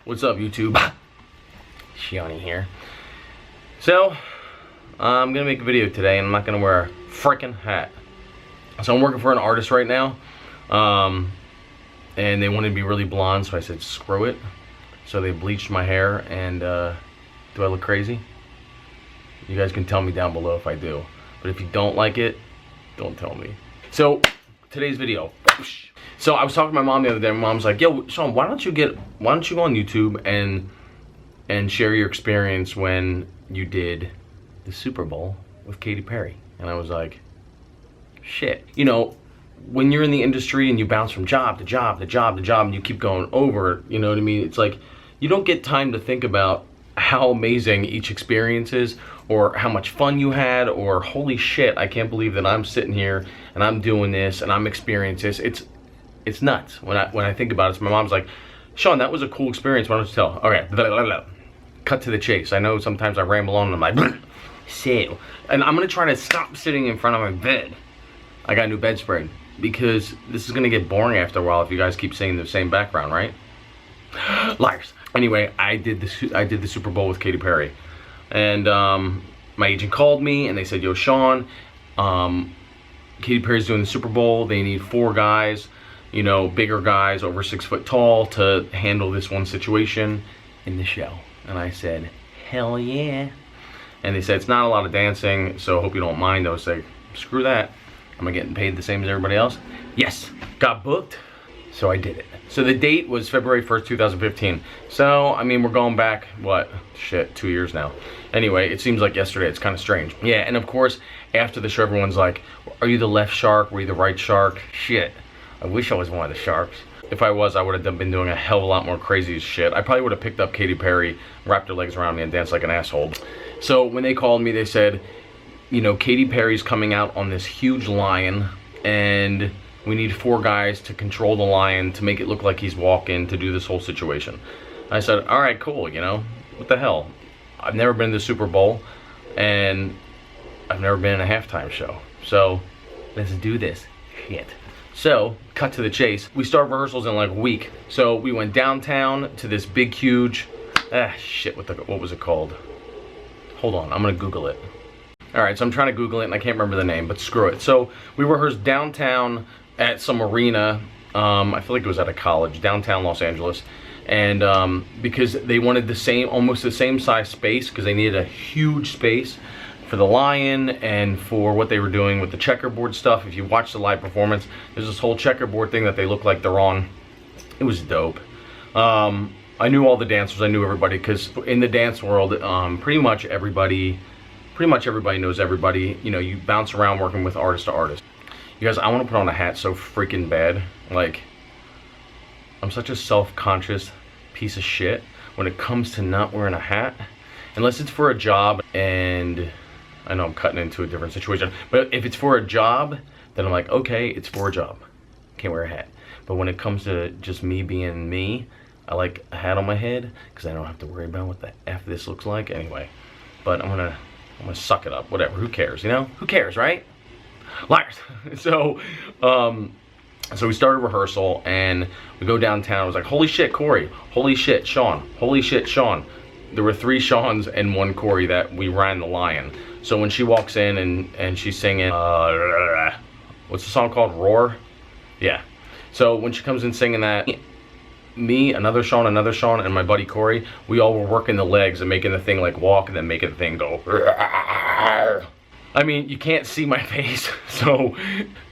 What's up, YouTube? Shiani here. So, I'm gonna make a video today and I'm not gonna wear a freaking hat. So I'm working for an artist right now. And they wanted to be really blonde, so I said screw it. So they bleached my hair and do I look crazy? You guys can tell me down below if I do. But if you don't like it, don't tell me. So, today's video. So I was talking to my mom the other day. My mom's like, yo, Sean, why don't you go on YouTube and share your experience when you did the Super Bowl with Katy Perry? And I was like, shit. You know, when you're in the industry and you bounce from job to job to job to job and you keep going over, you know what I mean? It's like, you don't get time to think about how amazing each experience is, or how much fun you had, or holy shit, I can't believe that I'm sitting here and I'm doing this and I'm experiencing this. It's nuts when I think about it. So my mom's like, Sean, that was a cool experience. Why don't you tell? Okay, cut to the chase. I know sometimes I ramble on and I'm like, so, and I'm gonna try to stop sitting in front of my bed. I got a new bedspread because this is gonna get boring after a while if you guys keep saying the same background, right? Liars. Anyway, I did the Super Bowl with Katy Perry, and my agent called me and they said, yo, Sean, Katy Perry's doing the Super Bowl. They need 4 guys, you know, bigger guys over 6 foot tall to handle this one situation in the show. And I said, hell yeah. And they said, it's not a lot of dancing, so hope you don't mind. I was like, screw that. Am I getting paid the same as everybody else? Yes, got booked, so I did it. So the date was February 1st, 2015. So, I mean, we're going back, what? Shit, 2 years now. Anyway, it seems like yesterday. It's kind of strange. Yeah, and of course, after the show, everyone's like, are you the left shark? Were you the right shark? Shit. I wish I was one of the sharks. If I was, I would have been doing a hell of a lot more crazy shit. I probably would have picked up Katy Perry, wrapped her legs around me, and danced like an asshole. So when they called me, they said, you know, Katy Perry's coming out on this huge lion, and we need 4 guys to control the lion to make it look like he's walking, to do this whole situation. I said, all right, cool, you know, what the hell? I've never been to the Super Bowl, and I've never been in a halftime show. So let's do this shit. So, cut to the chase. We start rehearsals in like a week. So we went downtown to this big, huge, shit, what was it called? Hold on, I'm gonna Google it. All right, so I'm trying to Google it and I can't remember the name, but screw it. So we rehearsed downtown at some arena. I feel like it was at a college, downtown Los Angeles. And because they wanted almost the same size space, because they needed a huge space for the lion and for what they were doing with the checkerboard stuff. If you watch the live performance, there's this whole checkerboard thing that they look like they're on. It was dope. I knew all the dancers, I knew everybody, because in the dance world, pretty much everybody knows everybody. You know, you bounce around working with artist to artist. You guys, I want to put on a hat so freaking bad. Like, I'm such a self-conscious piece of shit when it comes to not wearing a hat. Unless it's for a job, and I know I'm cutting into a different situation, but if it's for a job, then I'm like, okay, it's for a job. Can't wear a hat. But when it comes to just me being me, I like a hat on my head because I don't have to worry about what the F this looks like anyway. But I'm gonna suck it up, whatever, who cares, you know? Who cares, right? Liars. So we started rehearsal and we go downtown. I was like, holy shit, Corey. Holy shit, Sean. Holy shit, Sean. There were 3 Seans and 1 Corey that we ran the lion. So when she walks in and she's singing, what's the song called? Roar? Yeah. So when she comes in singing that, me, another Sean, and my buddy Corey, we all were working the legs and making the thing like walk and then making the thing go. I mean, you can't see my face, so,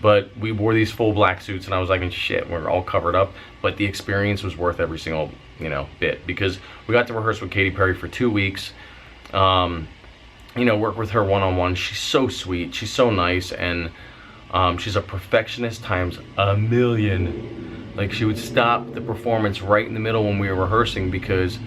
but we wore these full black suits and I was like, shit, we're all covered up. But the experience was worth every single, you know, bit, because we got to rehearse with Katy Perry for 2 weeks. You know, work with her one-on-one. She's so sweet, she's so nice, and she's a perfectionist times a million. Like, she would stop the performance right in the middle when we were rehearsing because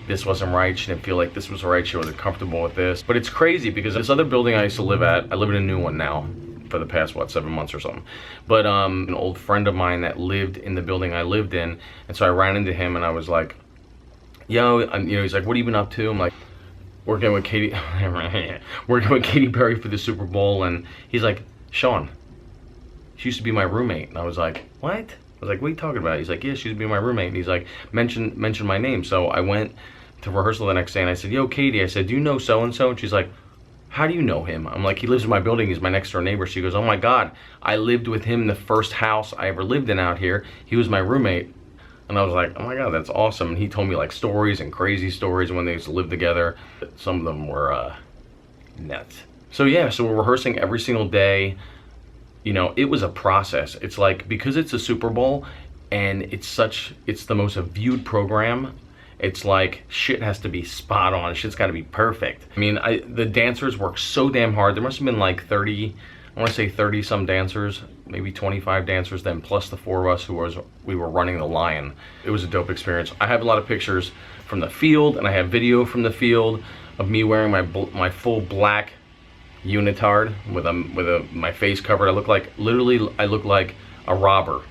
this wasn't right. She didn't feel like this was right. She wasn't comfortable with this. But it's crazy because this other building I used to live at, I live in a new one now for the past, what, 7 months or something. But an old friend of mine that lived in the building I lived in, and so I ran into him and I was like, yo, you know, he's like, what have you been up to? I'm like, working with Katy Perry for the Super Bowl. And he's like, Sean, she used to be my roommate. And I was like, what? was like, what are you talking about? He's like, yeah, she's being my roommate. And he's like, mention my name. So I went to rehearsal the next day and I said, yo, Katie, I said, do you know so-and-so? And she's like, how do you know him? I'm like, he lives in my building. He's my next door neighbor. She goes, oh my God, I lived with him in the first house I ever lived in out here. He was my roommate. And I was like, oh my God, that's awesome. And he told me like stories and crazy stories when they used to live together. Some of them were nuts. So yeah, so we're rehearsing every single day. You know, it was a process. It's like, because it's a Super Bowl and it's the most viewed program, it's like shit has to be spot on. Shit's got to be perfect. I mean, the dancers work so damn hard. There must have been like 30, I want to say 30 some dancers, maybe 25 dancers then, plus the 4 of us we were running the lion. It was a dope experience. I have a lot of pictures from the field and I have video from the field of me wearing my full black unitard with my face covered. I look like, literally, I look like a robber.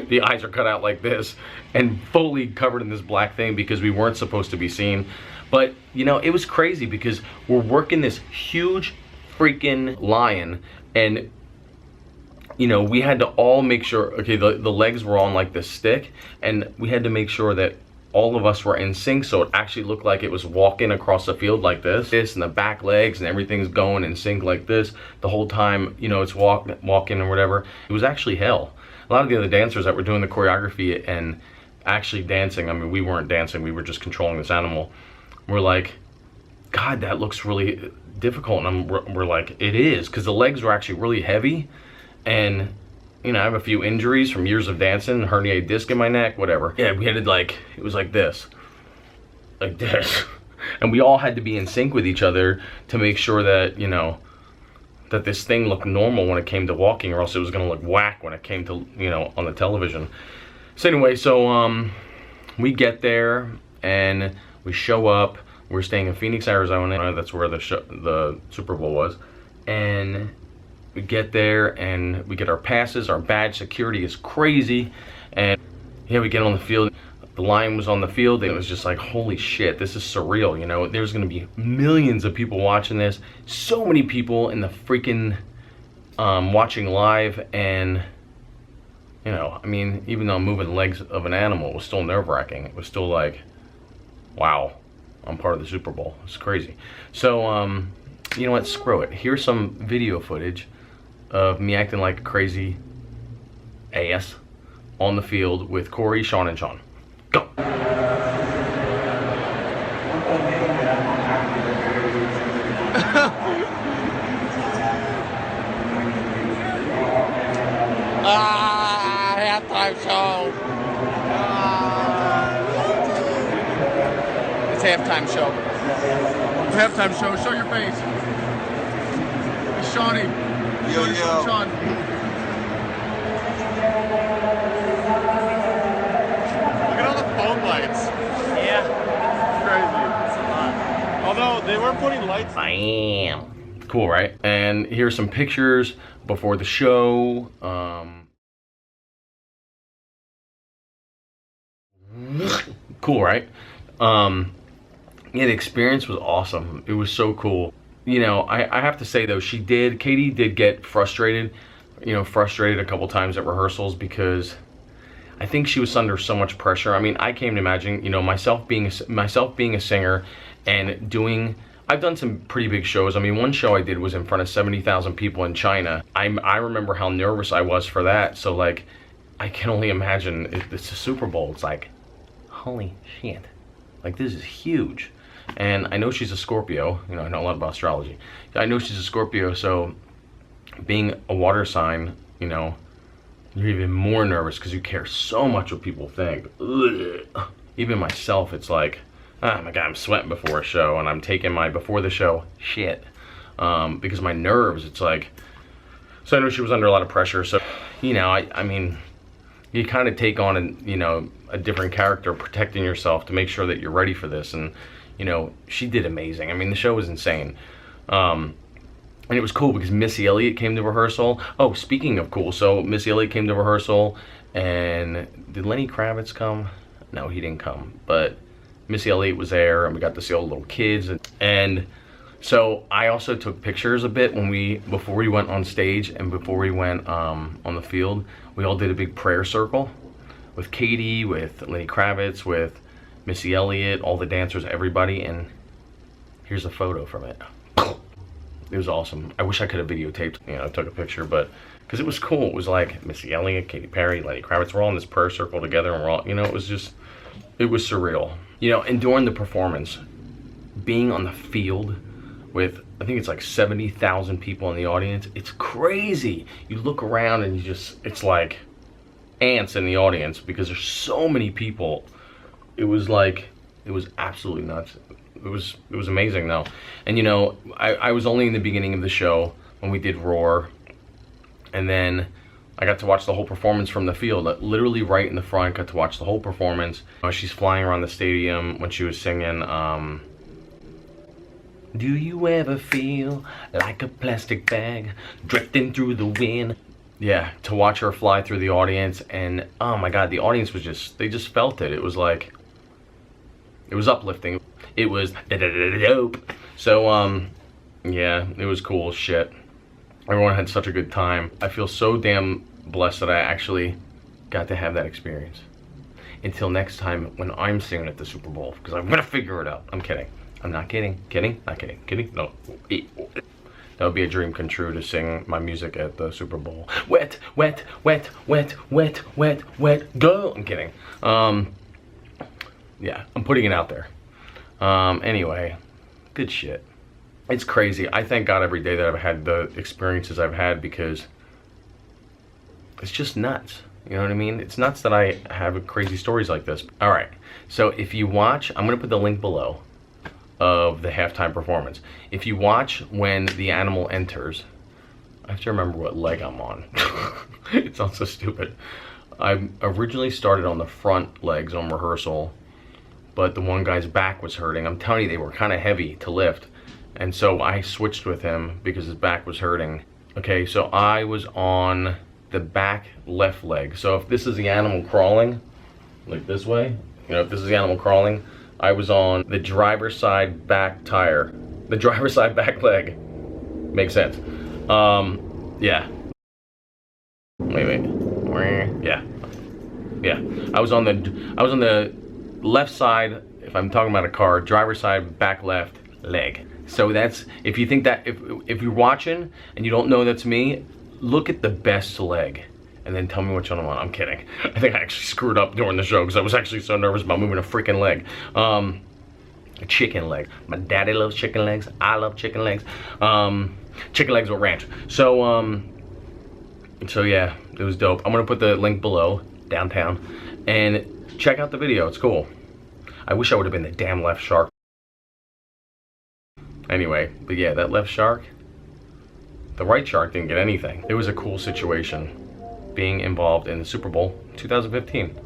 The eyes are cut out like this and fully covered in this black thing because we weren't supposed to be seen. But you know, it was crazy because we're working this huge freaking lion, and you know, we had to all make sure, okay, the legs were on like this stick, and we had to make sure that all of us were in sync, so it actually looked like it was walking across the field like this, and the back legs and everything's going in sync like this the whole time, you know, it's walking or whatever. It was actually hell. A lot of the other dancers that were doing the choreography and actually dancing, I mean, we weren't dancing, we were just controlling this animal, we're like, God, that looks really difficult. And we're like, it is, because the legs were actually really heavy, and you know, I have a few injuries from years of dancing, herniated disc in my neck, whatever. Yeah, we had to like, it was like this. And we all had to be in sync with each other to make sure that, you know, that this thing looked normal when it came to walking, or else it was gonna look whack when it came to, you know, on the television. So anyway, so we get there and we show up. We're staying in Phoenix, Arizona. That's where the Super Bowl was. And we get there and we get our passes, our badge. Security is crazy. And yeah, we get on the field. The lion was on the field, and it was just like, holy shit, this is surreal. You know, there's gonna be millions of people watching this. So many people in the freaking watching live. And you know, I mean, even though I'm moving the legs of an animal, it was still nerve-wracking. It was still like, wow, I'm part of the Super Bowl. It's crazy. So you know what, screw it. Here's some video footage of me acting like a crazy ass on the field with Corey, Sean, and Sean. Go. Halftime show. It's halftime show. Halftime show. Show your face. It's Shawnee. Yo, yo. Sean. Look at all the phone lights. Yeah. It's crazy. It's a lot. Although they weren't putting lights. Bam. Cool, right? And here's some pictures before the show. Cool, right? Yeah, the experience was awesome. It was so cool. You know, I have to say though, Katy did get frustrated, you know, a couple times at rehearsals because I think she was under so much pressure. I mean, I came to imagine, you know, myself being a singer and doing, I've done some pretty big shows. I mean, one show I did was in front of 70,000 people in China. I remember how nervous I was for that. So like, I can only imagine, it's a Super Bowl. It's like, holy shit, like this is huge. And I know she's a Scorpio, you know, I know a lot about astrology. I know she's a Scorpio, so being a water sign, you know, you're even more nervous because you care so much what people think. Ugh. Even myself, it's like, oh my God, I'm sweating before a show, and I'm taking my before the show shit. Because my nerves, it's like, so I know she was under a lot of pressure. So, you know, I mean, you kind of take on, you know, a different character, protecting yourself to make sure that you're ready for this. And you know, she did amazing. I mean, the show was insane. And it was cool because Missy Elliott came to rehearsal. Oh, speaking of cool, so Missy Elliott came to rehearsal, and did Lenny Kravitz come? No, he didn't come, but Missy Elliott was there, and we got to see all the little kids. And So I also took pictures a bit before we went on stage and before we went on the field. We all did a big prayer circle with Katy, with Lenny Kravitz, with Missy Elliott, all the dancers, everybody, and here's a photo from it. It was awesome. I wish I could have videotaped, took a picture, but because it was cool. It was like Missy Elliott, Katy Perry, Lenny Kravitz, we're all in this prayer circle together, and we're all, it was surreal. And during the performance, being on the field with, I think it's like 70,000 people in the audience, it's crazy. You look around and it's like ants in the audience because there's so many people. It was absolutely nuts. It was amazing though. And I was only in the beginning of the show when we did Roar, and then I got to watch the whole performance from the field, literally right in the front. Got to watch the whole performance. She's flying around the stadium when she was singing, do you ever feel like a plastic bag drifting through the wind? Yeah, to watch her fly through the audience, and oh my God, the audience was they just felt it. It was like, it was uplifting. It was dope. So, yeah, it was cool as shit. Everyone had such a good time. I feel so damn blessed that I actually got to have that experience. Until next time when I'm singing at the Super Bowl, because I'm gonna figure it out. I'm kidding. I'm not kidding. Kidding? Not kidding. Kidding? No. That would be a dream come true to sing my music at the Super Bowl. Wet, wet, wet, wet, wet, wet, wet, go. I'm kidding. Yeah, I'm putting it out there. Anyway, good shit. It's crazy. I thank God every day that I've had the experiences I've had, because it's just nuts. You know what I mean? It's nuts that I have crazy stories like this. All right. So if you watch, I'm going to put the link below of the halftime performance. If you watch when the animal enters, I have to remember what leg I'm on. It sounds so stupid. I originally started on the front legs on rehearsal, but the one guy's back was hurting. I'm telling you, they were kind of heavy to lift. And so I switched with him because his back was hurting. Okay, so I was on the back left leg. So if this is the animal crawling, like this way, if this is the animal crawling, I was on the driver's side back tire. The driver's side back leg. Makes sense. Yeah. Wait. Yeah. Yeah. I was on the left side, if I'm talking about a car, driver's side back left leg. So that's, if you think that, if you're watching and you don't know that's me, look at the best leg and then tell me which one I'm on. I'm kidding. I think I actually screwed up during the show because I was actually so nervous about moving a freaking leg. A chicken leg. My daddy loves chicken legs. I love chicken legs. Chicken legs with ranch. So yeah, it was dope. I'm gonna put the link below, downtown, and check out the video. It's cool. I wish I would have been the damn left shark. Anyway, but yeah, that left shark, the right shark didn't get anything. It was a cool situation being involved in the Super Bowl 2015.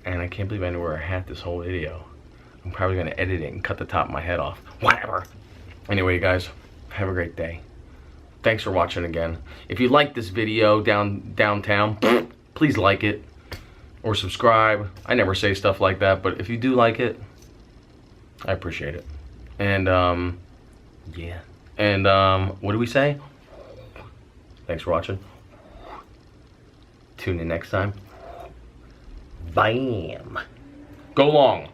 And I can't believe I didn't wear a hat this whole video. I'm probably gonna edit it and cut the top of my head off. Whatever. Anyway, you guys, have a great day. Thanks for watching again. If you like this video downtown, please like it or subscribe. I never say stuff like that, but if you do like it, I appreciate it. And yeah. And what do we say? Thanks for watching. Tune in next time. Bam. Go long.